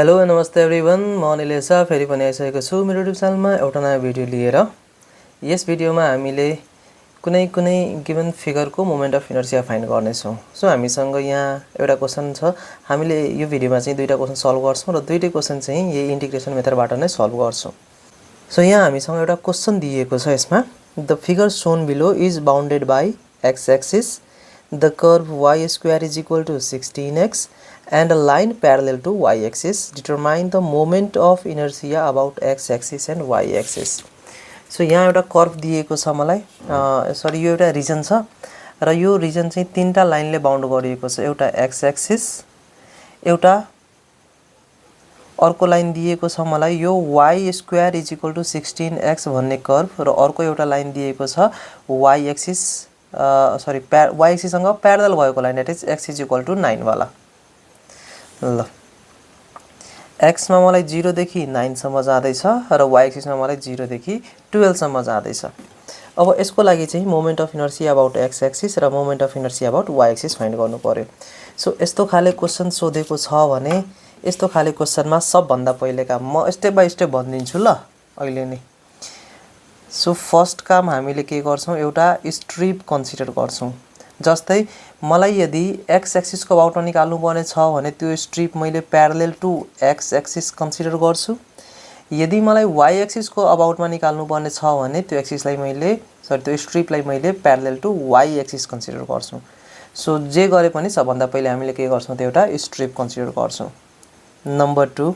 Hello नमस्ते everyone, म अनिल शाह फेरि पनि आइसकेको छु मेरो युट्युब च्यानलमा एउटा नयाँ भिडियो लिएर। यस भिडियोमा हामीले कुनै गिवन फिगरको मोमेन्ट अफ इनर्सिया फाइन्ड गर्नेछौँ। सो हामीसँग यहाँ एउटा क्वेशन छ। हामीले यो भिडियोमा चाहिँ दुईटा क्वेशन सल्भ गर्छौँ र दुईटै क्वेशन चाहिँ यही इन्टिग्रेसन मेथडबाट नै सल्भ गर्छौँ। सो यहाँ हामीसँग एउटा क्वेशन दिएको छ। यसमा the figure Son below is bounded by x axis, the curve y square is equal to 16x and a line parallel to y axis. Determine the moment of inertia about x axis and y axis. So यहाँ एउटा curve दिएको छ मलाई, sorry यो एउटा reason छ र यो रिजन चाहिँ तीनटा लाइनले बाउन्ड गरिएको छ। एउटा एक्स एक्सिस, एउटा अर्को लाइन दिएको छ मलाई यो y square is equal to 16x भन्ने कर्व, र अर्को एउटा लाइन दिएको छ y एक्सिस y एक्सिससँग प्यारलल भएको line, that is x is equal to 9 वाला। ल x मा मलाई 0 देखि 9 सम्म जाँदैछ र y एक्सिसमा मलाई 0 देखि 12 सम्म जाँदैछ। अब यसको लागि चाहिँ moment of inertia about x axis र moment of inertia about y axis find गर्नु पर्यो। सो यस्तो खाले क्वेशन सोधेको छ भने यस्तो खाले क्वेशनमा सबभन्दा पहिले काम म स्टेप बाइ स्टेप भनिदिन्छु ल अहिले नै। सो फर्स्ट काम हामीले के गर्छौं, एउटा स्ट्रिप कन्सिडर गर्छौं। जस्तै मलाई यदि एक्स एक्सिसको अबाउटमा निकाल्नु पर्ने छ भने त्यो स्ट्रिप मैले parallel to x axis consider गर्छु। यदि मलाई वाई एक्सिसको अबाउटमा निकाल्नु पर्ने छ भने त्यो एक्सिसलाई मैले त्यो स्ट्रिपलाई मैले parallel to y axis consider गर्छु। सो जे गरे पनि सबभन्दा पहिले हामीले के गर्छौं, त्यो एउटा स्ट्रिप कन्सिडर गर्छौं। नम्बर 2,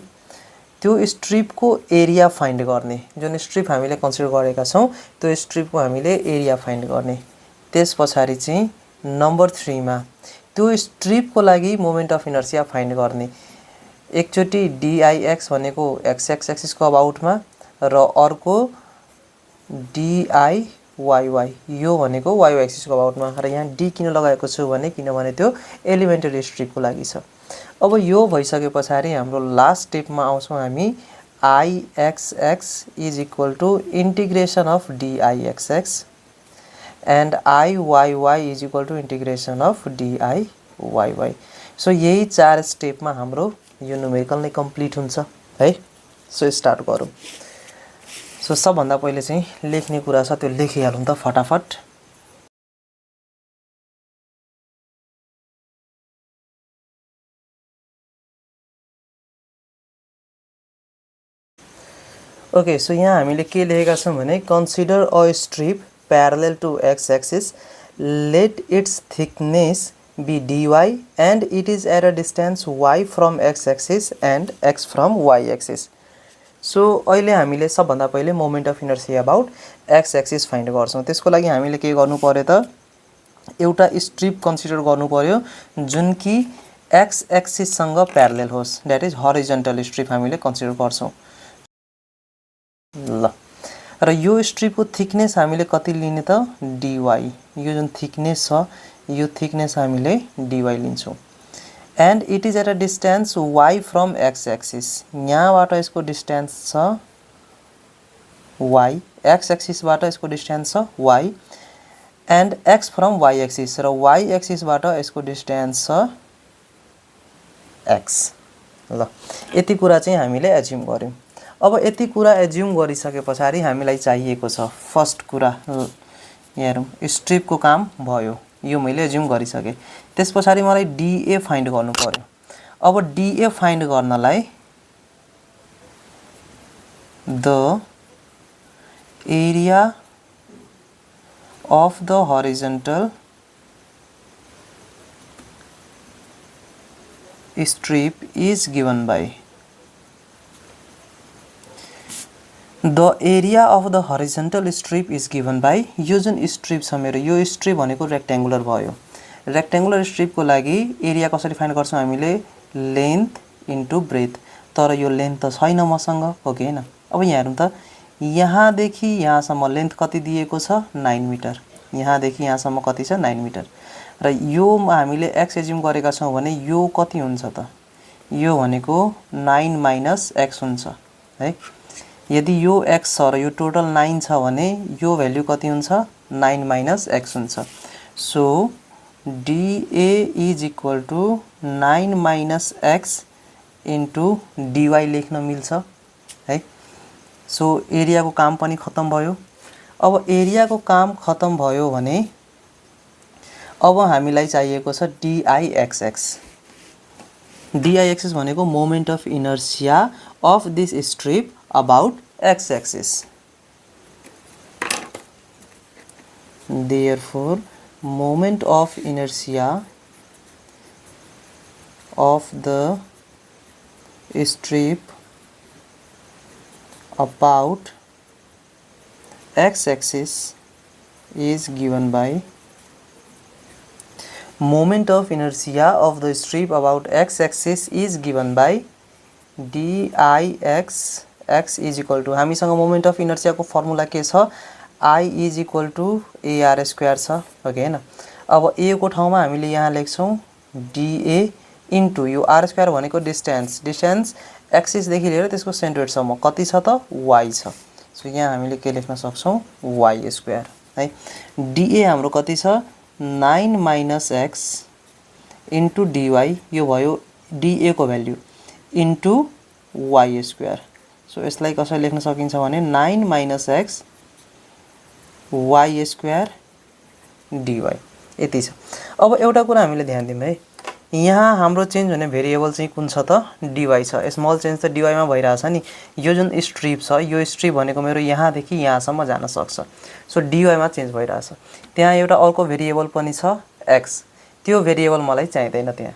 त्यो स्ट्रिपको एरिया फाइन्ड गर्ने। जुन स्ट्रिप हामीले कन्सिडर गरेका छौं त्यो स्ट्रिपको हामीले एरिया फाइन्ड गर्ने। त्यसपछि चाहिँ नम्बर 3 मा त्यो स्ट्रिपको लागि मोमेन्ट अफ इनर्सिया फाइन्ड गर्ने। एकचोटी dix भनेको x एक्सिसको अबाउटमा र अर्को diy यो भनेको y एक्सिसको अबाउटमा, र यहाँ d किन लगाएको छु भने किनभने त्यो एलिमेन्टरी स्ट्रिपको लागि छ। अब यो भइसकेपछि हाम्रो लास्ट स्टेपमा आउँछौं हामी ixx is equal to integration of dixx and iyy is equal to integration of diyy। So यही 4 स्टेपमा हाम्रो यो न्युमेरिकल नै कम्प्लिट हुन्छ है। सो स्टार्ट गरौँ। सो सबभन्दा पहिले चाहिँ लेख्ने कुरा छ त्यो लेखिहालौँ त फटाफट। ओके, सो यहाँ हामीले के लेखेका छौं भने consider a strip parallel to x axis, let its thickness be dy and it is at a distance y from x axis and x from y axis. So अहिले हामीले सबभन्दा पहिले moment of inertia about x axis find गर्छौं। त्यसको लागि हामीले के गर्नु पर्यो त, एउटा स्ट्रिप कन्सिडर गर्नु पर्यो जुन कि x एक्सिस सँग प्यारलल होस्, दैट इज हरिजन्टल स्ट्रिप हामीले कन्सिडर गर्छौं। ल र यो स्ट्रिपको थिकनेस हामीले कति लिने त dy। यो जुन थिकनेस छ यो थिकनेस हामीले dy लिन्छौं। And it is at a distance y from x axis. यहाँबाट यसको डिस्टेन्स छ y, x एक्सिसबाट यसको डिस्टेन्स छ y, and x from y axis, र y एक्सिसबाट यसको डिस्टेन्स छ x। ल यति कुरा चाहिँ हामीले एज्युम गर्यौं। अब यति कुरा एज्युम गरिसकेपछि हामीलाई चाहिएको छ फर्स्ट कुरा हेरौं, स्ट्रिपको काम भयो, यो मैले एज्युम गरिसके। त्यसपछि मलाई डीए फाइन्ड गर्नु पर्यो। अब डीए फाइन्ड गर्नलाई the area of the horizontal strip is given by the area of the horizontal strip is given by, यो जुन स्ट्रिप छ मेरो, यो स्ट्रिप भनेको रेक्ट्याङ्गुलर भयो। रेक्ट्याङ्गुलर स्ट्रिपको लागि एरिया कसरी फाइन्ड गर्छौं हामीले, लेन्थ इन्टु ब्रेथ। तर यो लेन्थ त छैन मसँग, हो कि हैन। अब यहाँ हेरौँ त, यहाँदेखि यहाँसम्म लेन्थ कति दिएको छ 9 मिटर, यहाँदेखि यहाँसम्म कति छ 9 मिटर, र यो हामीले x एज्युम गरेका छौं भने यो कति हुन्छ त, यो भनेको 9 माइनस x हुन्छ है। यदि यो x छ र यो टोटल 9 छ भने यो भ्यालु कति हुन्छ 9 माइनस x हुन्छ। So dA is equal to 9 minus x into dy लेख्न मिल्छ है। सो एरियाको काम पनि खत्म भयो। अब एरियाको काम खत्म भयो भने अब हामीलाई चाहिएको छ dixx। dixx भनेको moment of inertia of this strip about x axis. Therefore, moment of inertia of the strip about x-axis is given by moment of inertia of the strip about x-axis is given by dix x is equal to हामीसँग moment of inertia को formula के छ I is equal to AR square छ हो कि हैन। अब A को ठाउँमा हामीले यहाँ लेख्छौं dA इन्टु यो R स्क्वायर भनेको डिस्टेन्स एक्सिस देखि लिएर त्यसको सेन्ट्रोइड सम्म कति छ त y छ। सो यहाँ हामीले के लेख्न सक्छौं y स्क्वायर है। dA हाम्रो कति छ 9 - x इन्टु dy यो भयो dA को value into y square. So यसलाई कसरी लेख्न सकिन्छ भने 9 - x y स्क्वायर dy यति छ। अब एउटा कुरा हामीले ध्यान दिउँ है, यहाँ हाम्रो चेन्ज हुने भेरिएबल चाहिँ कुन छ त dy छ। स्मल चेन्ज त dy मा भइराछ नि। यो जुन स्ट्रिप छ यो स्ट्रिप भनेको मेरो यहाँ देखि यहाँसम्म जान सक्छ। सो dy मा चेन्ज भइराछ। त्यहाँ एउटा अर्को भेरिएबल पनि छ x, त्यो भेरिएबल मलाई चाहिदैन त्यहाँ।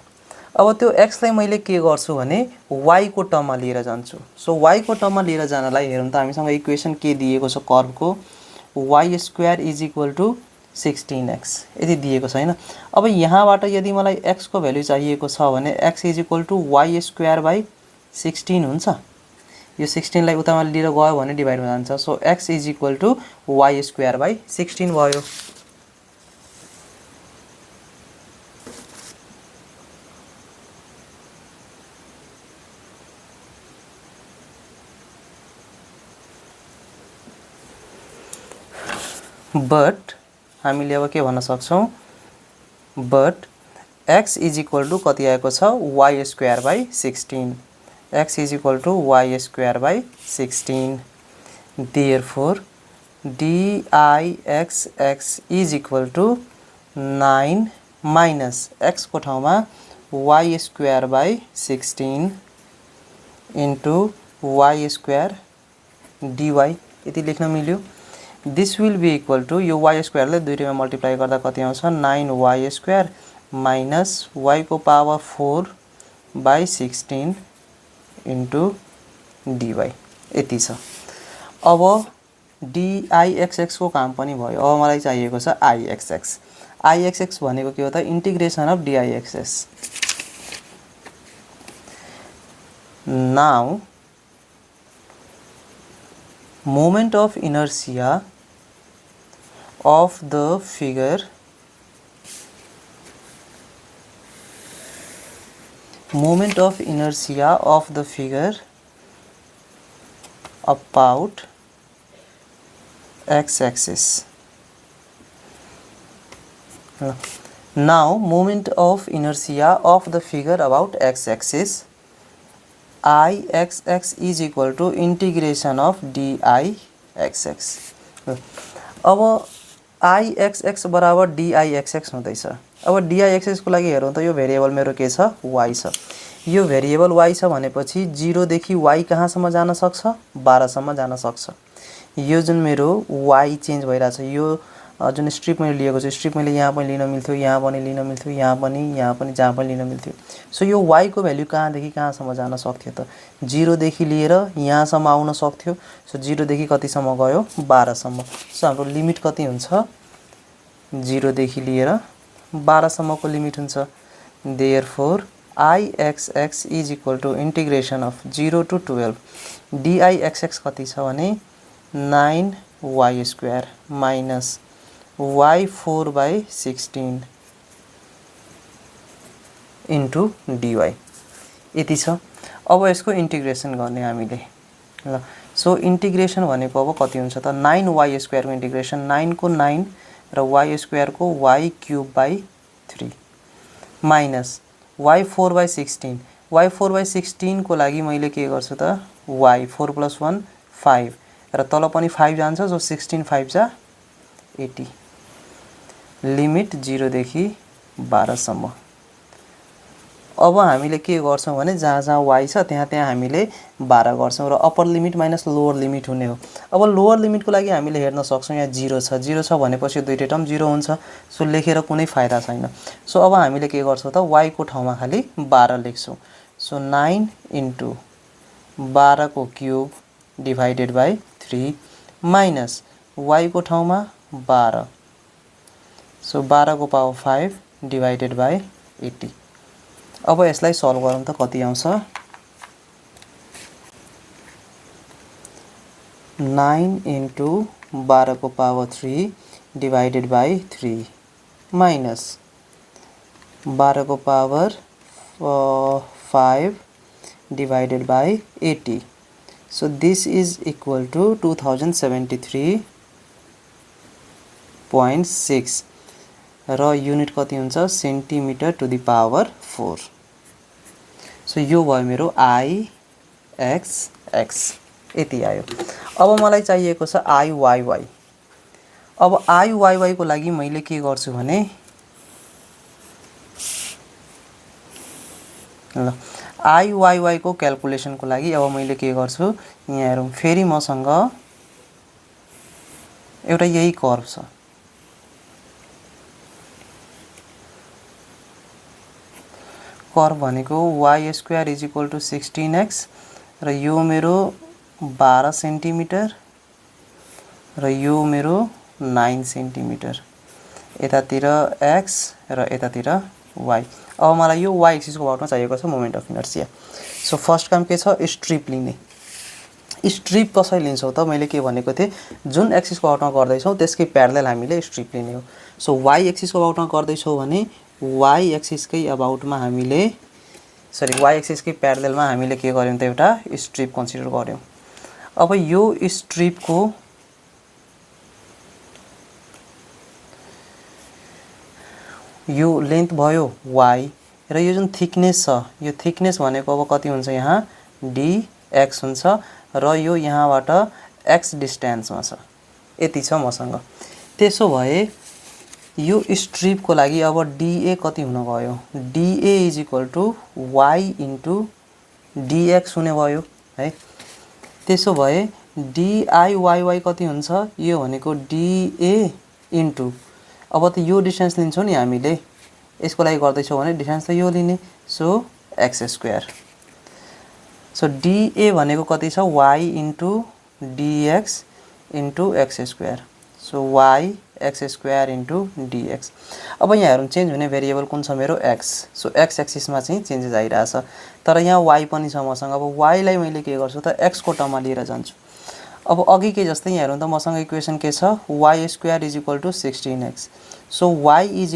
अब त्यो x लाई मैले के गर्छु भने y को टर्ममा लिएर जान्छु। सो y को टर्ममा लिएर जानलाई हेरौँ त हामीसँग इक्वेसन के दिएको छ कर्वको y square is equal to 16x यदि दिएको छ हैन। अब यहाँबाट यदि मलाई x को भ्यालु चाहिएको छ भने x is equal to y square by 16 हुन्छ। यो 16 लाई उतामा लिएर गयो भने डिभाइड हुन जान्छ। So x is equal to y square by 16 भयो। बट हामीले अब के भन्न सक्छौं but x is equal to कति आएको छ y square by 16 x is equal to y square by 16। Therefore dixx is equal to 9 minus x को ठाउँमा y square by 16 into y square dy यति लेख्न मिल्यो। This will be equal to यो y square ले दुईटैमा multiply गर्दा कति आउँछ 9y स्क्वायर माइनस y को पावर 4 बाइ 16 इन्टु dy यति छ। अब dixx को काम पनि भयो। अब मलाई चाहिएको छ ixx। ixx भनेको के हो त integration of dixx। Now moment of inertia of the figure about x-axis। Now moment of inertia of the figure about x-axis ixx is equal to integration of dixx। अब ixx बराबर dixx हुँदैछ। अब dixx को लागि हेरौँ त यो variable मेरो के छ y छ। यो भेरिएबल y छ भनेपछि 0 देखि y कहाँसम्म जान सक्छ 12 सम्म जान सक्छ। यो जुन मेरो y चेन्ज भइराछ यो जुन स्ट्रिप मैले लिएको छु स्ट्रिप मैले यहाँ पनि लिन मिल्थ्यो यहाँ पनि लिन मिल्थ्यो यहाँ पनि जहाँ पनि लिन मिल्थ्यो। सो यो y को भ्यालु कहाँदेखि कहाँसम्म जान सक्थ्यो त 0 देखि लिएर यहाँसम्म आउन सक्थ्यो। सो 0 देखि कतिसम्म गयो 12 सम्म। सो हाम्रो लिमिट कति हुन्छ 0 देखि लिएर 12 सम्मको लिमिट हुन्छ। Therefore ixx is equal to integration of 0 to 12 dixx कति छ भने 9y square minus y4 by 16 into dy यति छ। अब यसको इंटीग्रेशन गर्ने हामीले ल। सो इंटीग्रेशन भनेको अब कति हुन्छ त 9y स्क्वायर को इंटीग्रेशन 9 को 9 र y स्क्वायर को y cube by 3 minus y4 by 16 y 4/16 को लागि मैले के गर्छु त y 4 + 1 5 र तल पनि 5 जान्छ सो 16 5 जा 80 लिमिट 0 देखि 12 सम्म। अब हामीले के गर्छौं भने जहाँ जहाँ y छ त्यहाँ त्यहाँ हामीले 12 गर्छौं र upper limit minus lower limit हुने हो। अब लोअर लिमिट को लागि हामीले हेर्न सक्छौं यहाँ 0 छ भनेपछि दुईटै टर्म 0 हुन्छ सो लेखेर कुनै फाइदा छैन। सो अब हामीले के गर्छौं त y को ठाउँमा खाली 12 लेख्छौं। सो 9 * 12 को cube divided by 3 minus y को ठाउँमा 12 सो 12 को पावर 5 डिवाइडेड बाइ 80। अब यसलाई सल्भ गरौँ त कति आउँछ 9 * 12 को पावर 3 डिवाइडेड बाइ 3 माइनस 12 को power 5 divided by 80। So this is equal to 2073.6 र युनिट कति हुन्छ centimetre to the power 4। So यो भयो मेरो IXX यति आयो। अब मलाई चाहिएको छ IYY। अब IYY को लागि मैले के गर्छु भने ल IYY को क्याल्कुलेसन को लागि अब मैले के गर्छु यहाँ हेरौं फेरि मसँग एउटा यही कर्व छ। कर्व भनेको y² = 16x र यो मेरो 12 सेन्टिमिटर र यो मेरो 9 सेन्टिमिटर यतातिर x र यतातिर y। अब मलाई यो y एक्सिस को बाटोमा चाहिएको छ moment of inertia. So first काम के छ स्ट्रिप लिने। स्ट्रिप कसरी लिन्छौ त मैले के भनेको थिए जुन एक्सिस को बाटोमा गर्दै छौ त्यसकै प्यारलल हामीले स्ट्रिप लिने हो। सो y एक्सिस को बाटोमा गर्दै छौ भने y एक्सिस कै अबाउटमा हामीले y एक्सिस कै प्यारललमा हामीले के गर्यौं त एउटा स्ट्रिप कन्सिडर गर्यौं। अब यो स्ट्रिप को यो लेन्थ भयो y र यो जुन थिकनेस छ यो थिकनेस भनेको अब कति हुन्छ यहाँ dx हुन्छ र यो यहाँबाट x डिस्टेन्समा छ यति छ मसँग। त्यसो भए यो स्ट्रिप को लागि अब dA कति हुन गयो dA = y * dx हुने भयो है। त्यसो भए diYy कति हुन्छ यो भनेको dA * अब त यो डिस्टेन्स लिन्छौ नि हामीले यसको लागि गर्दै छौ भने डिस्टेन्स त यो लिने सो x²। सो dA भनेको कति छ y * dx * x²। So y x² * dx। अब यहाँ हेरौं चेन्ज हुने भेरिएबल कुन छ मेरो x। सो x एक्सिस मा चाहिँ चेन्जेस आइराछ तर यहाँ y पनि छ मसँग। अब y लाई मैले के गर्छु त x को टर्ममा लिएर जान्छु। अब अघि के जस्तै यहाँ हेरौं त मसँग इक्वेसन के छ y² = 16x। So y =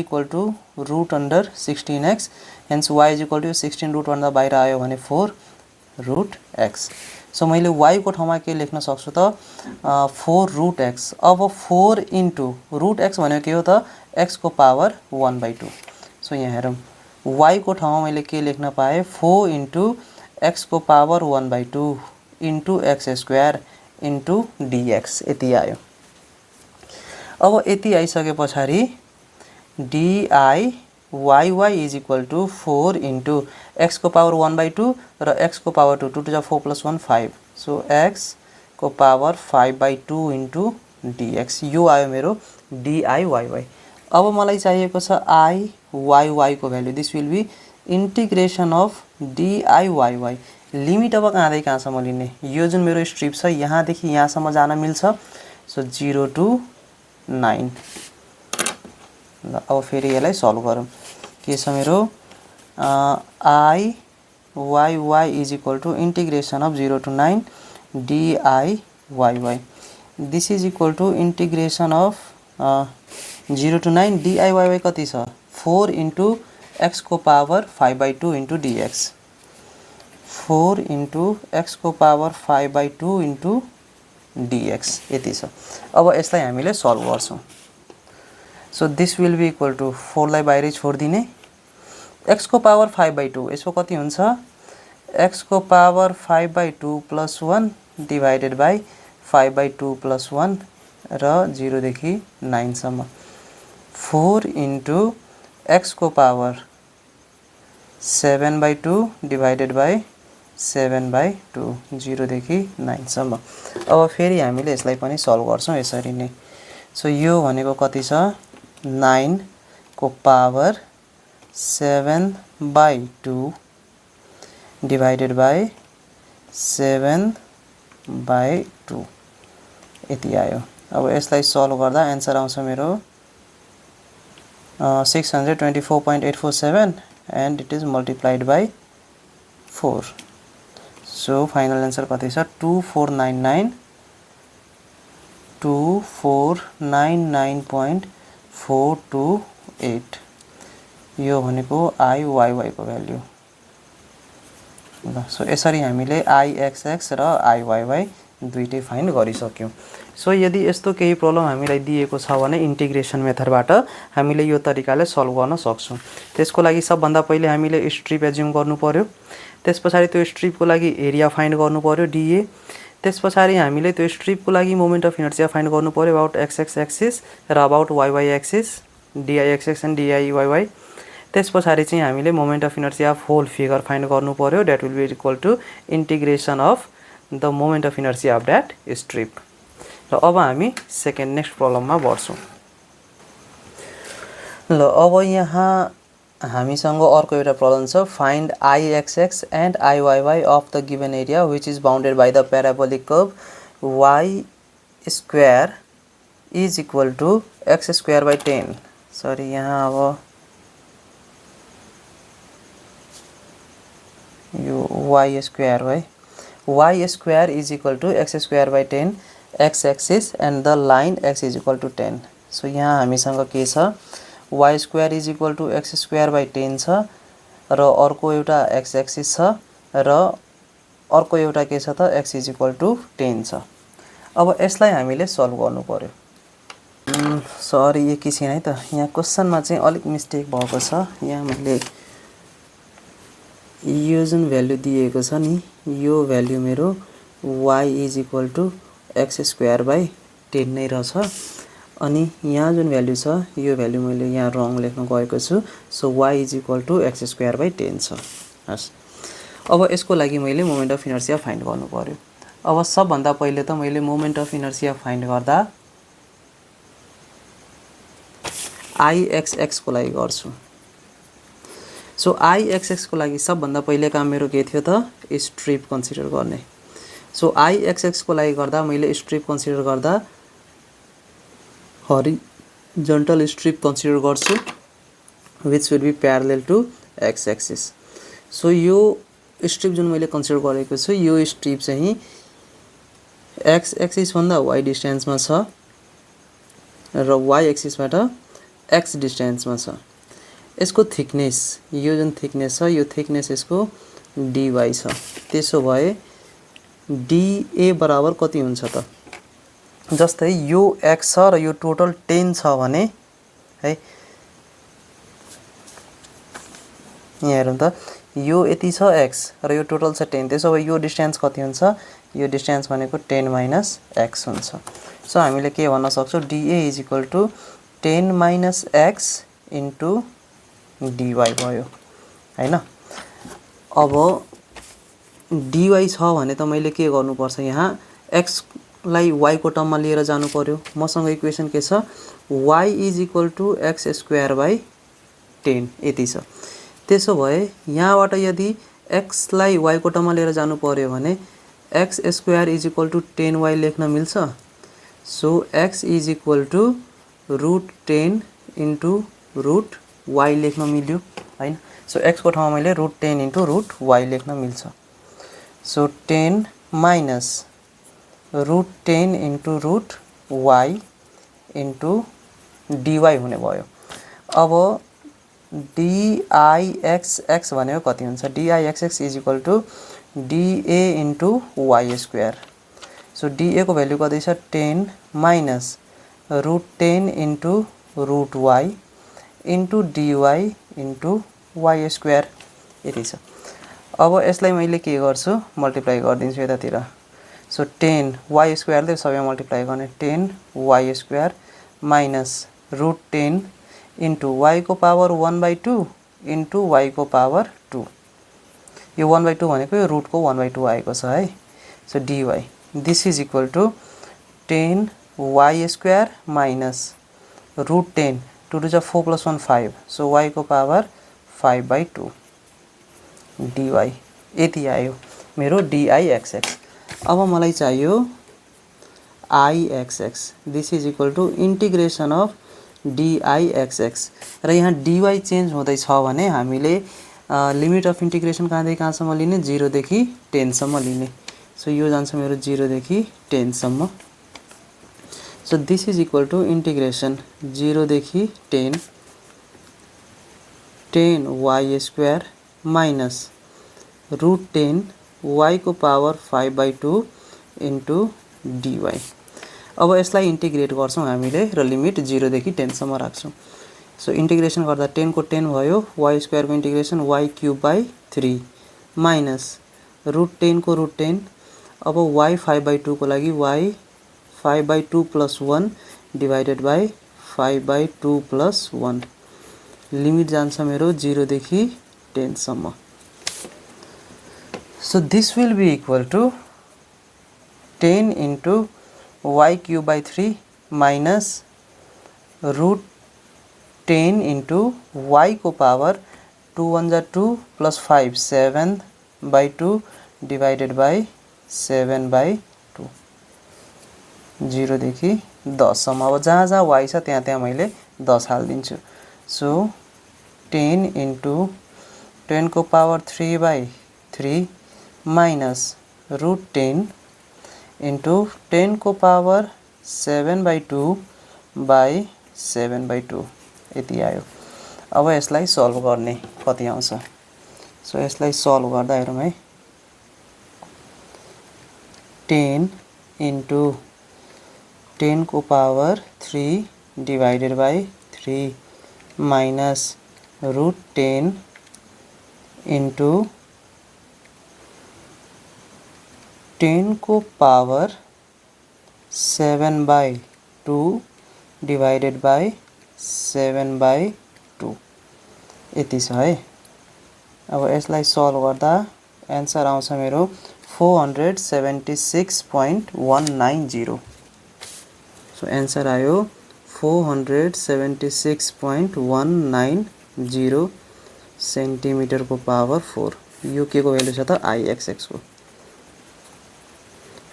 √16x hence y = 16 root भन्दा बाहिर आयो भने 4√x। सो मैले y को ठाउँमा के लेख्न सक्छु त 4√x। अब 4 * √x भनेको के हो त x को पावर 1/2। सो यहाँ हेरौं y को ठाउँमा मैले के लेख्न पाए 4 * x को पावर 1/2 * x² * dx यति आयो। अब यति आइसकेपछि diYy = 4 * x को पावर 1/2 र x को पावर 2 2 4 + 1 5 सो x को पावर 5/2 * dx यो आयो मेरो diYy। अब मलाई चाहिएको छ IYy को value this will be integration of diYy। Limit अब कहाँदै कहाँसम्म लिने यो जुन मेरो स्ट्रिप छ यहाँ देखि यहाँसम्म जान मिल्छ सो 0 to 9। ल अब फेरि यसलाई सल्भ गरौँ के छ मेरो IYy = integration of 0 to 9 diYy। This is equal to integration of 0 to 9 diYy कति छ 4 * x को पावर 5/2 * dx 4 * x को पावर 5/2 * dx यति छ। अब यसलाई हामीले सल्भ गर्छौं। So this will be equal to 4 लाई बाहिरै छोड्दिने x को पावर 5/2 यसको कति हुन्छ x को पावर 5/2 + 1 डिवाइडेड बाई 5/2 + 1 र 0 देखि 9 सम्म 4 इन्टु x को पावर 7/2 डिवाइडेड बाई 7/2 0 देखि 9 सम्म। अब फेरि हामीले यसलाई पनि सल्भ गर्छौं यसरी नै। सो यो भनेको कति छ 9 को पावर 7/2 डिवाइडेड बाई 7/2 यति आयो। अब यसलाई सल्भ गर्दा आन्सर आउँछ मेरो 624.847 and it is multiplied by 4. So final answer कति छ 2499.428 यो भनेको IYY को भ्यालु। ल सो यसरी हामीले IXX र IYY दुईटै फाइन्ड गरिसक्यौं। सो यदि यस्तो केही प्रब्लम हामीलाई दिएको छ भने इन्टिग्रेसन मेथडबाट हामीले यो तरिकाले सल्भ गर्न सक्छौं। त्यसको लागि सबभन्दा पहिले हामीले स्ट्रिप एज्युम गर्नु पर्यो। त्यसपछि त्यो स्ट्रिपको लागि एरिया फाइन्ड गर्नु पर्यो DA। त्यसपछि हामीले त्यो स्ट्रिपको लागि मोमेन्ट अफ इनर्शिया फाइन्ड गर्नु पर्यो अबाउट XX एक्सिस र about YY axis DIXX and DIYY। त्यसपछि चाहिँ हामीले moment of inertia of whole figure find गर्नु पर्यो that will be equal to integration of the moment of inertia of that strip. र अब हामी सेकेन्ड नेक्स्ट प्रब्लममा बढ्छौं। ल अब यहाँ हामीसँग अर्को एउटा प्रब्लम छ find IXX and IYY of the given area which is bounded by the parabolic curve y square is equal to x²/10। Sorry यहाँ अब यो y स्क्वायर है y square is equal to x²/10 x axis and the line x is equal to 10। So यहाँ हामीसँग के छ y square is equal to x²/10 छ र अर्को एउटा x एक्सिस छ र अर्को एउटा के छ त x इज इक्वल टु 10 छ। अब यसलाई हामीले सल्भ गर्नु पर्यो। सरी एकैछिन है त यहाँ क्वेशनमा चाहिँ अलिक मिस्टेक भएको छ। यहाँ मैले यो जुन भ्यालु दिएको छ नि यो भ्यालु मेरो y is equal to x²/10 नै रहेछ। अनि यहाँ जुन भ्यालु छ यो भ्यालु मैले यहाँ रङ लेख्न गएको छु। So y is equal to x²/10 छ। हस् अब यसको लागि मैले मोमेन्ट अफ इनर्शिया फाइन्ड गर्नु पर्यो। अब सबभन्दा पहिले त मैले मोमेन्ट अफ इनर्शिया फाइन्ड गर्दा IXX को लागि गर्छु। सो IXX को लागि सबभन्दा पहिले काम मेरो के थियो त स्ट्रिप कन्सिडर गर्ने। सो IXX को लागि गर्दा मैले स्ट्रिप कन्सिडर गर्दा हरिजन्टल स्ट्रिप कन्सिडर गर्छु which would be parallel to x axis. So यो स्ट्रिप जुन मैले कन्सिडर गरेको छु यो स्ट्रिप चाहिँ x एक्सिस भन्दा y डिस्टेन्समा छ र y एक्सिसबाट x डिस्टेन्समा छ। यसको थिकनेस यो जुन थिकनेस छ यो थिकनेस यसको dy छ। त्यसो भए dA बराबर कति हुन्छ त जस्तै यो x छ र यो टोटल 10 छ भने है यहाँ हेरौँ त यो यति छ x र यो टोटल छ 10। त्यसो भए यो डिस्टेन्स कति हुन्छ यो डिस्टेन्स भनेको 10 - x हुन्छ। सो हामीले के भन्न सक्छौं dA is equal to 10 - x into dy भयो हैन। अब dy छ भने त मैले के गर्नु पर्छ यहाँ x लाई y को टर्ममा लिएर जानु पर्यो। मसँग इक्वेसन के छ y is equal to x²/10 यति छ। त्यसो भए यहाँबाट यदि x लाई y को टर्ममा लिएर जानु पर्यो भने x² is equal to 10y लेख्न मिल्छ। So x is equal to √10 into √y लेख्न मिल्यो हैन। सो x को ठाउँमा मैले √10 इन्टु √y लेख्न मिल्छ। So 10 minus √10 into √y into dy हुने भयो। अब DIXX भनेको कति हुन्छ DIXX is equal to DA into y square. So DA को भ्यालु कति छ 10 minus √10 into √y into dy into y square यति छ। अब यसलाई मैले के गर्छु मल्टिप्लाई गरिदिन्छु यतातिर सो 10 वाई स्क्वायरले सबै मल्टिप्लाई गर्ने 10 y square minus √10 into y को पावर 1/2 इन्टु वाई को पावर 2 यो 1/2 भनेको यो रुट को 1/2 आएको छ है so dy this is equal to 10 y square minus √10 2 to 4 plus 1 5 so y को पावर 5/2 dy यति आयो मेरो dixx अब मलाई चाहियो ixx this is equal to integration of dixx र यहाँ dy चेन्ज हुँदैछ भने हामीले लिमिट अफ इन्टिग्रेसन कहाँदेखि कहाँसम्म लिने 0 देखि 10 सम्म लिने सो यो जान्छ मेरो 0 देखि 10 सम्म so this is equal to integration 0 देखि 10 10 वाई स्क्वायर माइनस √10 y को पावर 5/2 इन्टु dy अब यसलाई इन्टिग्रेट गर्छौं हामीले र लिमिट 0 देखि 10 सम्म राख्छौं सो इन्टिग्रेसन गर्दा 10 को 10 भयो y स्क्वायर को इन्टिग्रेसन y³ / 3 माइनस √10 को √10 अब y 5/2 को लागि y 5/2 + 1 डिवाइडेड बाइ 5/2 + 1 लिमिट जान्छ मेरो 0 देखि 10 सम्म so this will be equal to 10 into y³ / 3 minus √10 into y को पावर 2 1 जा 2 plus 5 7/2 divided by 7/2 0 देखि 10 सम्म अब जहाँ जहाँ y छ त्यहाँ त्यहाँ मैले 10 हाल्दिन्छु सो 10 into 10 को पावर 3/3 minus √10 into 10 को पावर 7/2 by 7/2 यति आयो अब यसलाई सल्भ गर्ने कति आउँछ सो यसलाई सल्भ गर्दा हेरौँ है 10 into 10 को power 3 divided by 3 minus √10 into 10 को पावर 7/2 डिवाइडेड बाई 7/2 यति छ है अब यसलाई सल्भ गर्दा एन्सर आउँछ मेरो 476.190 सो एन्सर आयो 476.190 सेन्टिमिटर को पावर 4 यो के को भ्यालु छ त ixx को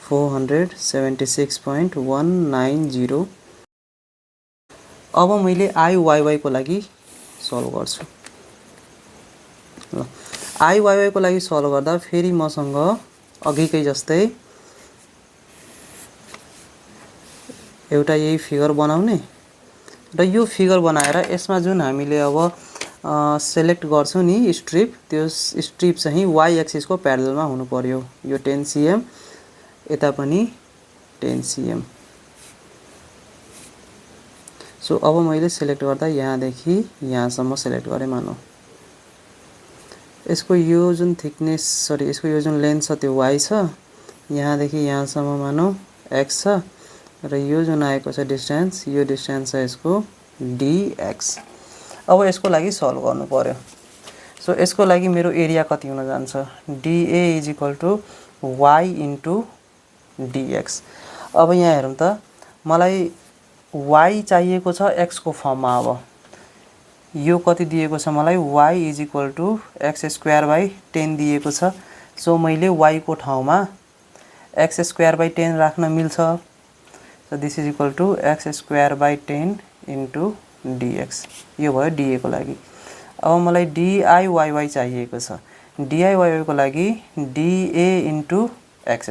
476.190 अब मैले iyy को लागि सल्भ गर्छु ल iyy को लागि सल्भ गर्दा फेरि मसँग अघिकै जस्तै एउटा यही फिगर बनाउने र यो फिगर बनाएर यसमा जुन हामीले अब सेलेक्ट गर्छौं नि स्ट्रिप त्यो स्ट्रिप चाहिँ y एक्सिस को प्यारललमा हुनु पर्यो यो 10 cm यता पनि 10 cm सो अब मैले सेलेक्ट गर्दा यहाँ देखि यहाँसम्म सेलेक्ट गरे मानौ यसको यो जुन थिकनेस सरी यसको यो जुन लेन्थ छ त्यो y छ यहाँ देखि यहाँसम्म मानौ x छ र यो जुन आएको छ डिस्टेन्स यो डिस्टेन्स छ यसको dx अब यसको लागि सल्भ गर्नु पर्यो सो यसको लागि मेरो एरिया कति हुन जान्छ dA = y * dx अब यहाँ हेरौं त मलाई y चाहिएको छ x को फर्ममा अब यो कति दिएको छ मलाई y = x²/10 दिएको छ सो मैले y को ठाउँमा x²/10 राख्न मिल्छ so this is equal to x²/10 * dx यो भयो dA को लागि अब मलाई diyy चाहिएको छ diyy को लागि dA * x².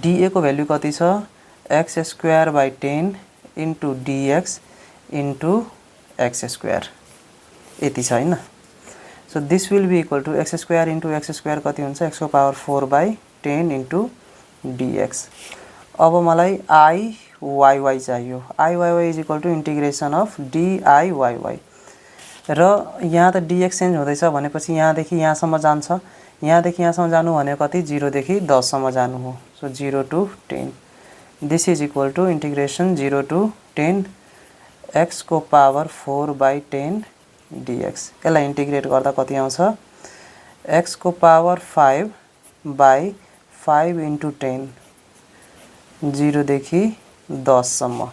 dA को भ्यालु कति छ x²/10 * dx * x² यति छ हैन so this will be equal to x² * x² कति हुन्छ x को पावर 4/10 * dx अब मलाई iyy चाहियो iyy = इन्टिग्रेसन अफ diyy र यहाँ त dx चेन्ज हुँदैछ भनेपछि यहाँदेखि यहाँसम्म जान्छ, यहाँदेखि यहाँसम्म जानु भनेको कति 0 देखि 10 सम्म जानु हो। So 0 to 10 this is equal to integration 0 to 10 x को पावर 4/10 dx। यसलाई इंटीग्रेट गर्दा कति आउँछ x को पावर 5/5 into 10 0 देखि 10 सम्म।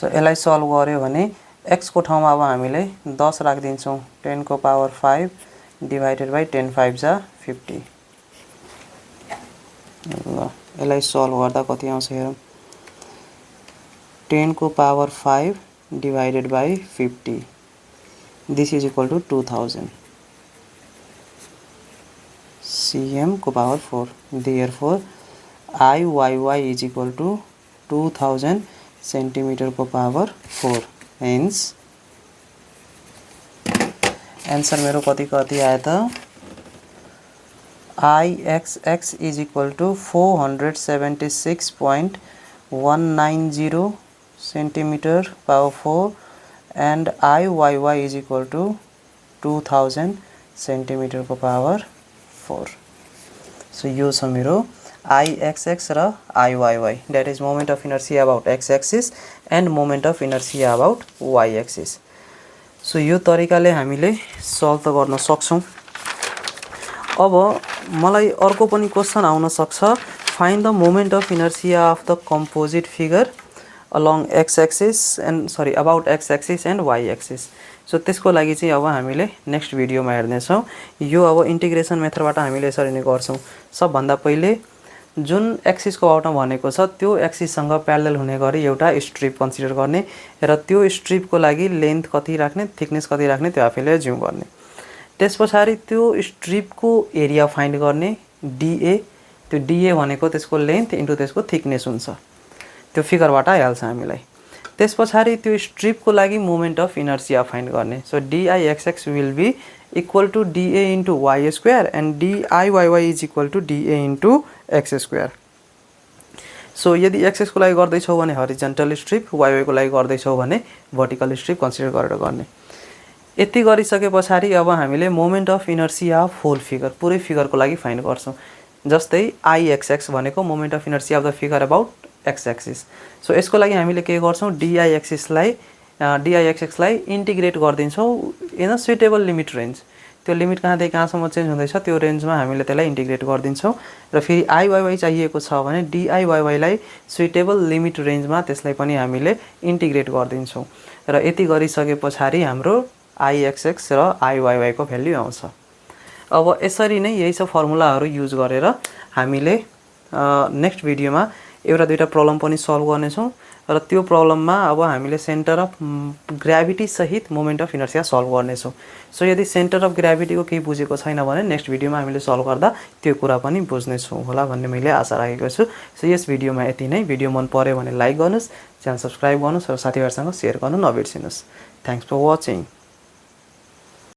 सो यसलाई सल्भ गर्यो भने x को ठाउँमा अब हामीले 10 राखिदिन्छौँ, 10 को पावर 5 डिवाइडेड बाई 10 5 जा 50। ल यसलाई सल्भ गर्दा कति आउँछ हेरौँ, 10 को power 5 divided by 50 this is equal to 2000 cm को power 4। Therefore IYY is equal to 2000 centimetre को पावर 4। हेन्स आंसर मेरो कति आयो त IXX is equal to 476.190 centimetre power 4 and IYY is equal to 2000 centimetre को पावर 4। सो यो छ मेरो IXX र IYY, that is moment of inertia about x axis and moment of inertia about y axis। So यो तरिकाले हामीले solve त गर्न सक्छौं। अब मलाई अर्को पनि क्वेशन आउन सक्छ, find the moment of inertia of the composite figure along x axis and about x axis and y axis। So त्यसको लागि चाहिँ अब हामीले नेक्स्ट भिडियोमा हेर्नेछौं। यो अब इंटीग्रेशन मेथडबाट हामीले यसरी नै गर्छौं। सबभन्दा पहिले जुन एक्सिस को बाटोमा भनेको छ त्यो एक्सिस सँग प्यारलल हुने गरी एउटा स्ट्रिप कन्सिडर गर्ने र त्यो स्ट्रिप को लागि लेन्थ कति राख्ने, थिकनेस कति राख्ने त्यो आफैले एज्युम गर्ने। त्यसपछि त्यो स्ट्रिप को एरिया फाइन्ड गर्ने DA। त्यो DA भनेको त्यसको लेन्थ इन्टु त्यसको थिकनेस हुन्छ, त्यो फिगरबाट आइहाल्छ हामीलाई। त्यसपछि त्यो स्ट्रिप को लागि मोमेन्ट अफ इनर्शिया फाइन्ड गर्ने। So DIXX will be equal to DA into y square and DIYY is equal to DA into x square। So यदि एक्स को लागि गर्दैछौ भने हरिजन्टल स्ट्रिप, YY को लागि गर्दैछौ भने भर्टिकल स्ट्रिप कन्सिडर गरेर गर्ने। यति गरिसकेपछि अब हामीले moment of inertia of whole figure, पुरै फिगर को लागि फाइन्ड गर्छौं। जस्तै IXX भनेको moment of inertia of the figure about x axis. So यसको लागि हामीले के गर्छौं, DIXX लाई इंटीग्रेट गरिदिन्छौं in a suitable limit range. त्यो लिमिट कहाँदेखि कहाँसम्म चेन्ज हुँदैछ त्यो रेन्जमा हामीले त्यसलाई इंटीग्रेट गरिदिन्छौं र फेरि IYY चाहिएको छ भने DIYY लाई सुटेबल लिमिट रेन्जमा त्यसलाई पनि हामीले इंटीग्रेट गरिदिन्छौं र यति गरिसकेपछि हाम्रो IXX र IYY को भ्यालु आउँछ। अब यसरी नै यही सब फर्मुलाहरु युज गरेर हामीले नेक्स्ट भिडियोमा एउटा दुईटा प्रब्लम पनि सल्भ गर्नेछौं र त्यो प्रब्लममा अब हामीले सेन्टर अफ ग्राभिटी सहित मोमेन्ट अफ इनर्शिया सल्भ गर्नेछौं। सो यदि सेन्टर अफ ग्राभिटी को केही बुझेको छैन भने नेक्स्ट भिडियोमा हामीले सल्भ गर्दा त्यो कुरा पनि बुझ्नेछौं होला भन्ने मैले आशा राखेको छु। सो यस भिडियोमा यति नै। भिडियो मन पर्यो भने लाइक गर्नुस्, च्यानल सब्स्क्राइब गर्नुस् र साथीहरुसँग शेयर गर्न नबिर्सिनुस्। Thanks for watching.